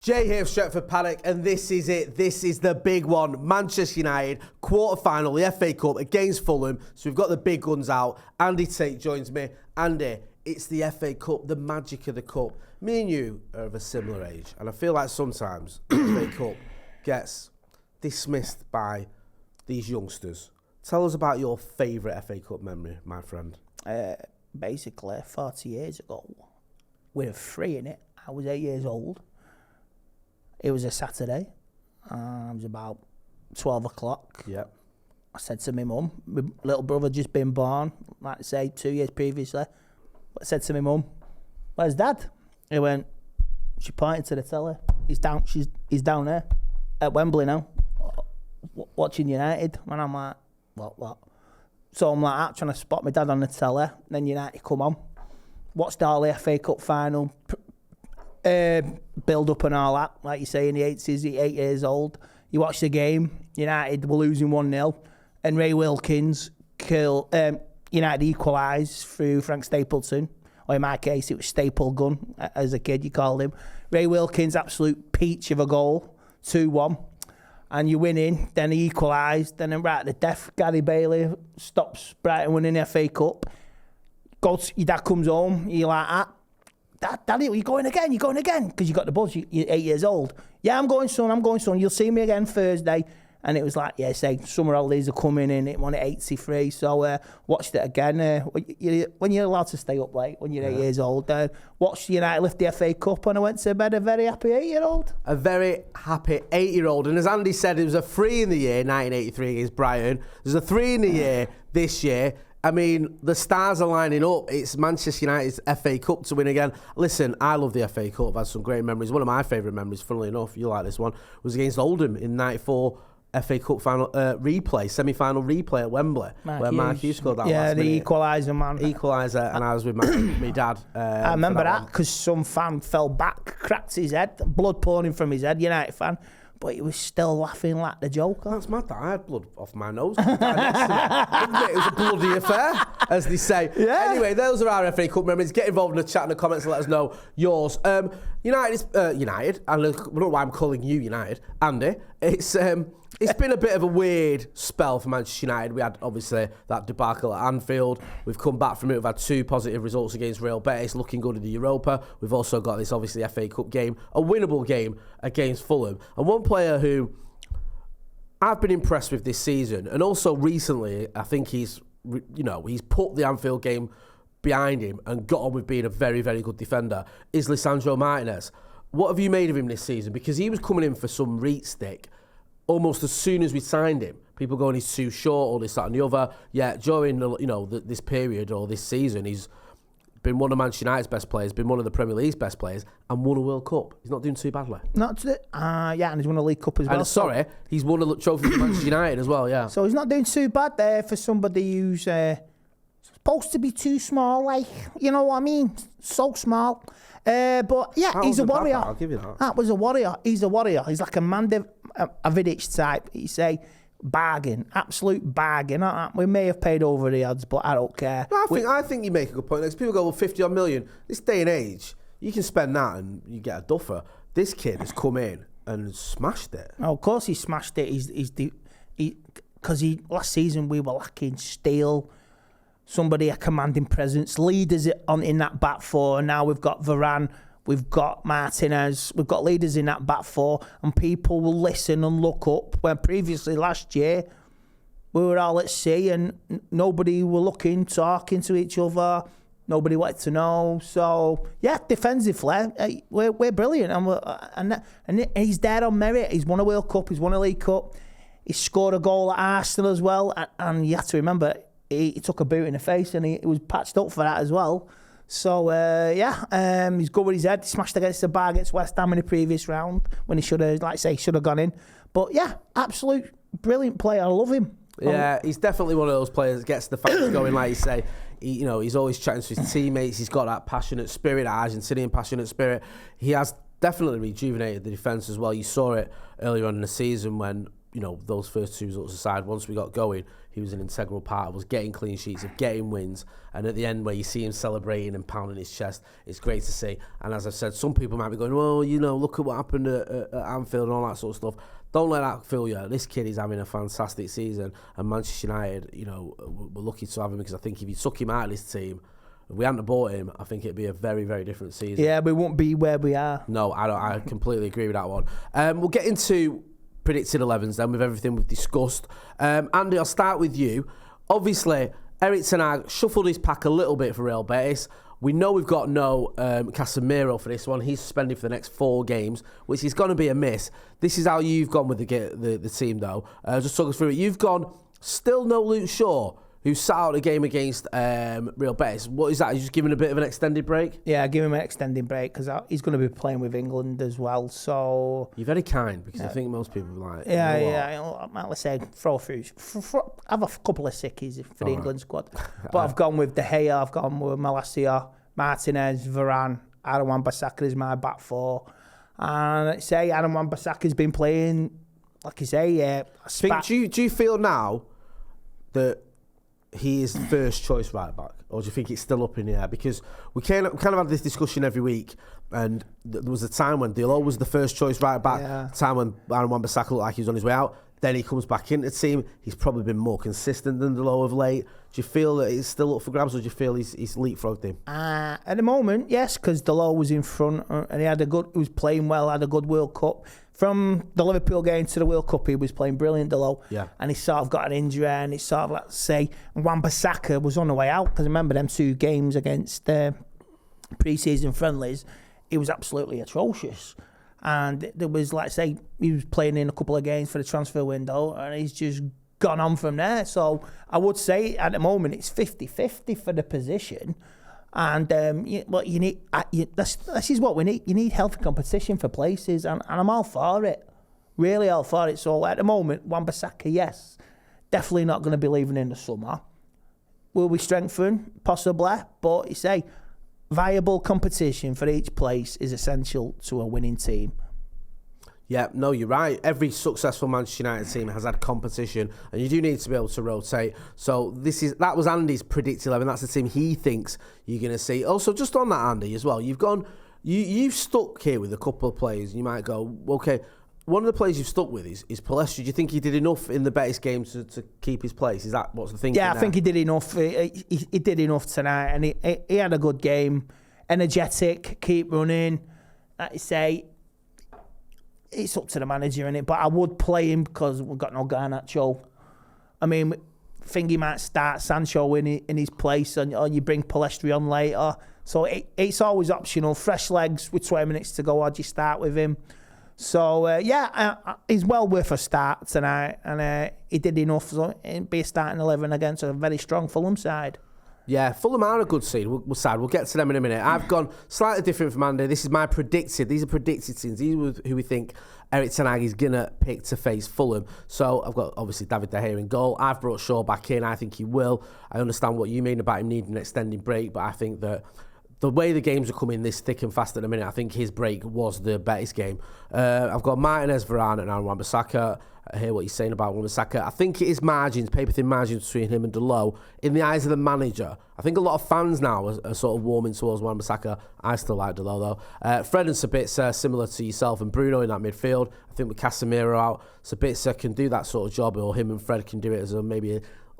Jay here, Stretford, Paddock, and this is it. This is the big one. Manchester United, quarter-final, the FA Cup against Fulham. So we've got the big guns out. Andy Tate joins me. Andy, it's the FA Cup, the magic of the Cup. Me and you are of a similar age, and I feel like sometimes the FA Cup gets dismissed by these youngsters. Tell us about your favourite FA Cup memory, my friend. Basically, 40 years ago, we were free in it. I was 8 years old. It was a Saturday. It was about 12 o'clock. Yep. I said to my mum, my little brother just been born, like I say, 2 years previously. I said to my mum, "Where's Dad?" He went, she pointed to the telly. He's down there at Wembley now, watching United. And I'm like, what? So I'm like trying to spot my dad on the telly. Then United come on. Watched all the FA Cup final. Build up and all that, like you say, in the 80s, 8 years old. You watch the game, United were losing 1-0, and Ray Wilkins United equalised through Frank Stapleton, or in my case, it was Staple Gun, as a kid you called him. Ray Wilkins, absolute peach of a goal, 2-1, and you win in, then he equalised, then right at the death, Gary Bailey stops Brighton winning the FA Cup. Your dad comes home, you're like that. Daddy, are you going again? You're going again? Because you got the buzz, you're 8 years old. Yeah, I'm going son. You'll see me again Thursday. And it was like, yeah, say, summer holidays are coming in. It won at 83. So watched it again. When you're allowed to stay up late, when you're 8 years old, watched United lift the FA Cup and I went to bed a very happy 8-year-old. A very happy 8-year-old. And as Andy said, it was a 3 in the year, 1983 against Brighton. There's a 3 in the year this year. I mean, the stars are lining up. It's Manchester United's FA Cup to win again. Listen, I love the FA Cup. I've had some great memories. One of my favourite memories, funnily enough, you like this one, was against Oldham in '94 FA Cup final semi-final replay at Wembley, where Mark Hughes scored that last minute. The equaliser, man. Equaliser, and I was with my dad. I remember that because some fan fell back, cracked his head, blood pouring from his head, United fan. But he was still laughing like the Joker. That's mad. I had blood off my nose. It was a bloody affair, as they say. Yeah. Anyway, those are our FA Cup memories. Get involved in the chat and the comments and let us know yours. United, and I don't know why I'm calling you United, Andy. It's been a bit of a weird spell for Manchester United. We had, obviously, that debacle at Anfield. We've come back from it. We've had 2 positive results against Real Betis, looking good in the Europa. We've also got this, obviously, FA Cup game, a winnable game against Fulham. And one player who I've been impressed with this season, and also recently, I think he's put the Anfield game behind him and got on with being a very, very good defender, is Lisandro Martinez. What have you made of him this season? Because he was coming in for some reet stick almost as soon as we signed him. People going, he's too short, or this, that and the other. Yeah, during this period or this season, he's been one of Manchester United's best players, been one of the Premier League's best players, and won a World Cup. He's not doing too badly. And he's won a League Cup as well. And he's won a trophy for Manchester United as well, yeah. So he's not doing too bad there for somebody who's supposed to be too small, like, you know what I mean? So small. But yeah, he's a warrior. I'll give you that. That was a warrior. He's a warrior. He's like a Vidic type. You say bargain, absolute bargain. We may have paid over the odds, but I don't care. No, I think you make a good point. Because people go, well, 50 odd million. This day and age, you can spend that and you get a duffer. This kid has come in and smashed it. Oh, of course he smashed it. Because last season we were lacking steel. Somebody, a commanding presence, leaders in that back four. And now we've got Varane, we've got Martinez, we've got leaders in that back four, and people will listen and look up. When previously last year, we were all at sea and nobody were looking, talking to each other. Nobody wanted to know. So, yeah, defensively, we're brilliant. And he's there on merit. He's won a World Cup, he's won a League Cup. He scored a goal at Arsenal as well. And you have to remember, he took a boot in the face and he was patched up for that as well. So, he's good with his head. He smashed against the bar against West Ham in the previous round when he should have gone in. But, yeah, absolute brilliant player. I love him. Yeah, he's definitely one of those players that gets the fans going, like you say. He's always chatting to his teammates. He's got that passionate spirit, that Argentinian passionate spirit. He has definitely rejuvenated the defence as well. You saw it earlier on in the season when those first 2 results aside, once we got going, he was an integral part of us getting clean sheets, of getting wins, and at the end where you see him celebrating and pounding his chest, it's great to see. And as I've said, some people might be going, well, look at what happened at Anfield and all that sort of stuff. Don't let that fool you. This kid is having a fantastic season, and Manchester United, we're lucky to have him, because I think if you took him out of this team, if we hadn't bought him, I think it'd be a very, very different season. Yeah, we won't be where we are. No, I completely agree with that one. We'll get into predicted 11s then with everything we've discussed. Andy, I'll start with you. Obviously, Erik ten Hag shuffled his pack a little bit for Real Betis. We know we've got no Casemiro for this one. He's suspended for the next 4 games, which is going to be a miss. This is how you've gone with the team, though. Just talk us through it. You've gone still no Luke Shaw, who sat out a game against Real Betis. What is that? He's just giving a bit of an extended break? Yeah, give him an extended break because he's going to be playing with England as well. So you're very kind, because I think most people are like, let's say throw through. Have a couple of sickies for the England squad. But I've gone with De Gea, I've gone with Malacia, Martinez, Varane, Aaron Wan-Bissaka is my back 4. And I'd say Aaron Wan-Bissaka's been playing, like you say, do you feel now that he is first choice right back, or do you think it's still up in the air? Because we kind of had this discussion every week, and there was a time when Diallo was the first choice right back, time when Aaron Wan-Bissaka looked like he was on his way out. Then he comes back into the team. He's probably been more consistent than Diallo of late. Do you feel that it's still up for grabs, or do you feel he's leapfrogged him? At the moment, yes, because Diallo was in front and he was playing well, had a good World Cup. From the Liverpool game to the World Cup, he was playing brilliant, Diallo. Yeah. And he sort of got an injury, and it's sort of like, say, Wan-Bissaka was on the way out, because remember them 2 games against pre-season friendlies, he was absolutely atrocious. And there was, like, say, he was playing in a couple of games for the transfer window, and he's just gone on from there. So I would say at the moment it's 50-50 for the position. And what you need, this is what we need. You need healthy competition for places, and I'm all for it. Really all for it. So at the moment, Wan-Bissaka, yes, definitely not going to be leaving in the summer. Will we strengthen? Possibly. But you say, viable competition for each place is essential to a winning team. Yeah, no, you're right. Every successful Manchester United team has had competition, and you do need to be able to rotate. So that was Andy's predicted 11. That's the team he thinks you're going to see. Also, just on that, Andy, as well, you've stuck here with a couple of players. You might go, okay, one of the players you've stuck with is Palestra. Do you think he did enough in the Betis game to keep his place? Is that what's the thinking? Yeah, I think he did enough. He did enough tonight, and he had a good game. Energetic, keep running. Like you say, it's up to the manager, innit? But I would play him because we've got no Garnacho. I mean, think he might start Sancho in his place, or you bring Palestra on later. So it's always optional. Fresh legs with 20 minutes to go, or do you start with him? So, he's well worth a start tonight, and he did enough to be a starting 11 against a very strong Fulham side. Yeah, Fulham are a good side. We'll get to them in a minute. I've gone slightly different from Andy. This is my predicted. These are predicted teams. These are who we think Erik ten Hag is going to pick to face Fulham. So I've got, obviously, David De Gea in goal. I've brought Shaw back in. I think he will. I understand what you mean about him needing an extended break, but I think that the way the games are coming this thick and fast at the minute, I think his break was the Betis game. I've got Martinez, Varane, and Aaron Wan-Bissaka. I hear what you're saying about Wan-Bissaka. I think it is margins, paper-thin margins between him and Diallo. In the eyes of the manager, I think a lot of fans now are sort of warming towards Wan-Bissaka. I still like Diallo, though. Fred and Sabitzer, similar to yourself and Bruno in that midfield. I think with Casemiro out, Sabitzer can do that sort of job, or him and Fred can do it as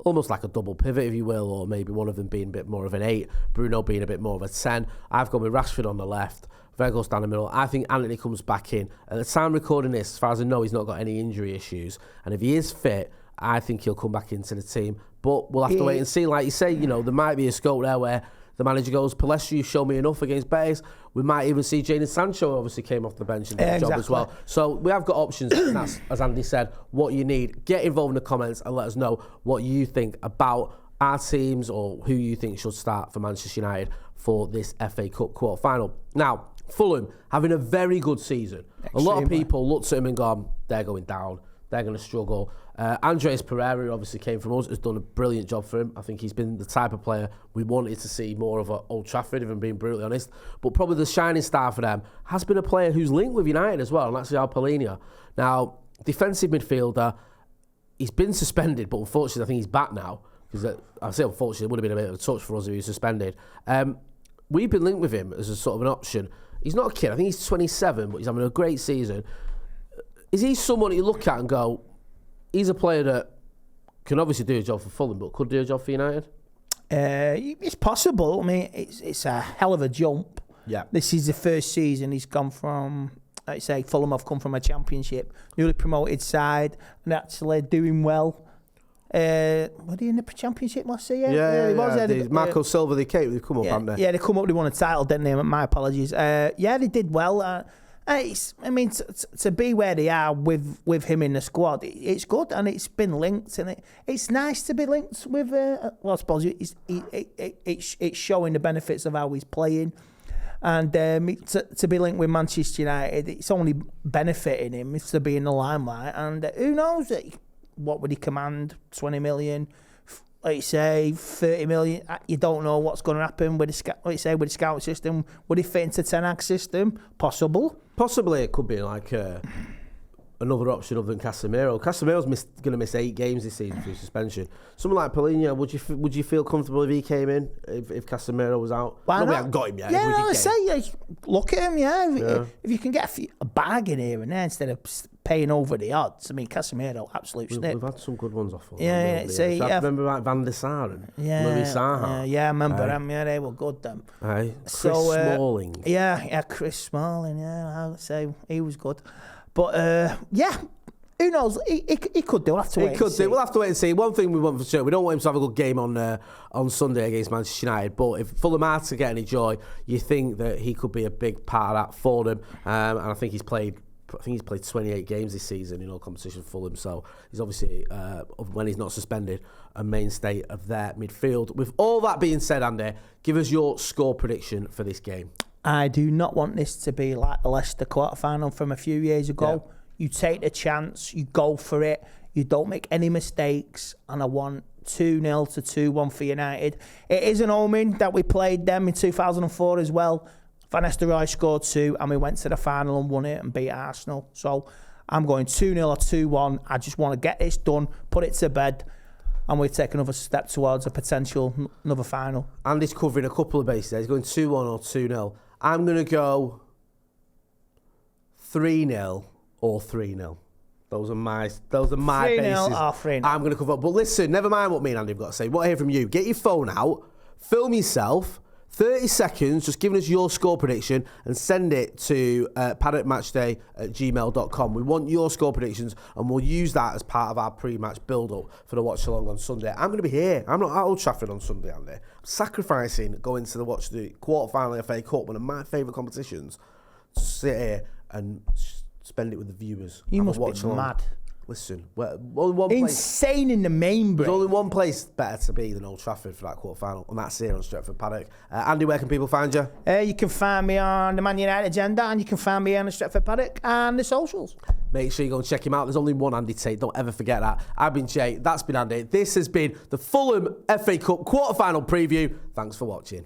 almost like a double pivot, if you will, or maybe one of them being a bit more of an 8, Bruno being a bit more of a 10. I've gone with Rashford on the left, Weghorst down the middle. I think Anthony comes back in. At the time recording this, as far as I know, he's not got any injury issues, and if he is fit, I think he'll come back into the team. But we'll have to wait and see. Like you say, there might be a scope there where the manager goes, Palestra, you show me enough against Betis. We might even see Jadon Sancho obviously came off the bench and did the job as well. So we have got options, and that's, as Andy said, what you need. Get involved in the comments and let us know what you think about our teams, or who you think should start for Manchester United for this FA Cup quarter-final. Now, Fulham having a very good season. Extremely. A lot of people looked at him and gone, they're going down. They're going to struggle. Andreas Pereira, who obviously came from us, has done a brilliant job for him. I think he's been the type of player we wanted to see more of at Old Trafford, if I'm being brutally honest. But probably the shining star for them has been a player who's linked with United as well, and that's João Palhinha. Now, defensive midfielder. He's been suspended, but unfortunately, I think he's back now. Because I say unfortunately, it would have been a bit of a touch for us if he was suspended. We've been linked with him as a sort of an option. He's not a kid. I think he's 27, but he's having a great season. Is he someone you look at and go, he's a player that can obviously do a job for Fulham, but could do a job for United? It's possible. I mean, it's a hell of a jump. Yeah. This is the first season he's gone from, like say, Fulham have come from a championship, newly promoted side, and actually doing well. Were they in the championship last year? Yeah, he was. Marco Silva, they come up, haven't they? Yeah, they come up, they won a title, didn't they? My apologies. Yeah, they did well. To be where they are with him in the squad, it's good, and it's been linked, and it's nice to be linked with. I suppose it's showing the benefits of how he's playing, and to be linked with Manchester United, it's only benefiting him to be in the limelight. And who knows what would he command? 20 million. Like you say, 30 million. You don't know what's going to happen with the scout system. Would he fit into Ten Hag's system? Possibly it could be like another option other than Casemiro. Casemiro's going to miss 8 games this season through suspension. Someone like Paulinho, would you feel comfortable if he came in if Casemiro was out? Why not? We haven't got him yet. Yeah, look at him. Yeah, if you can get a bargain here and there instead of paying over the odds. I mean, Casemiro, absolute snip. We've had some good ones off. Yeah. I remember like Van der Sar and Louis Saha. Yeah, I remember them. Yeah, they were good. Them. Chris Smalling. Yeah, Chris Smalling. Yeah, I would say he was good. But who knows? He could do. We'll have to wait. He could do. We'll have to wait and see. One thing we want for sure, we don't want him to have a good game on Sunday against Manchester United. But if Fulham are to get any joy, you think that he could be a big part of that for them. And I think he's played 28 games this season in all competition for Fulham. So he's obviously, when he's not suspended, a mainstay of their midfield. With all that being said, Andy, give us your score prediction for this game. I do not want this to be like the Leicester quarter-final from a few years ago. Yeah. You take the chance, you go for it, you don't make any mistakes, and I want 2-0 to 2-1 for United. It is an omen that we played them in 2004 as well. Van Nistelrooy scored 2, and we went to the final and won it and beat Arsenal. So I'm going 2-0 or 2-1. I just want to get this done, put it to bed, and we take another step towards a potential another final. Andy's covering a couple of bases there. He's going 2-1 or 2-0. I'm going to go 3-0 or 3-0. Those are my bases. 3-0 or 3-0. I'm going to cover up. But listen, never mind what me and Andy have got to say. What I hear from you, get your phone out, film yourself, 30 seconds, just giving us your score prediction and send it to paddockmatchday@gmail.com. We want your score predictions and we'll use that as part of our pre-match build-up for the watch-along on Sunday. I'm going to be here. I'm not at Old Trafford on Sunday, Andy. I'm sacrificing going to watch the quarter-final of the FA Cup, one of my favourite competitions, to sit here and spend it with the viewers. You must be mad. Listen, only one place. Insane in the main brain. There's only one place better to be than Old Trafford for that quarter-final, and that's here on Stretford Paddock. Andy, where can people find you? You can find me on the Man United Agenda, and you can find me on the Stretford Paddock and the socials. Make sure you go and check him out. There's only one Andy Tate. Don't ever forget that. I've been Jay. That's been Andy. This has been the Fulham FA Cup quarter-final preview. Thanks for watching.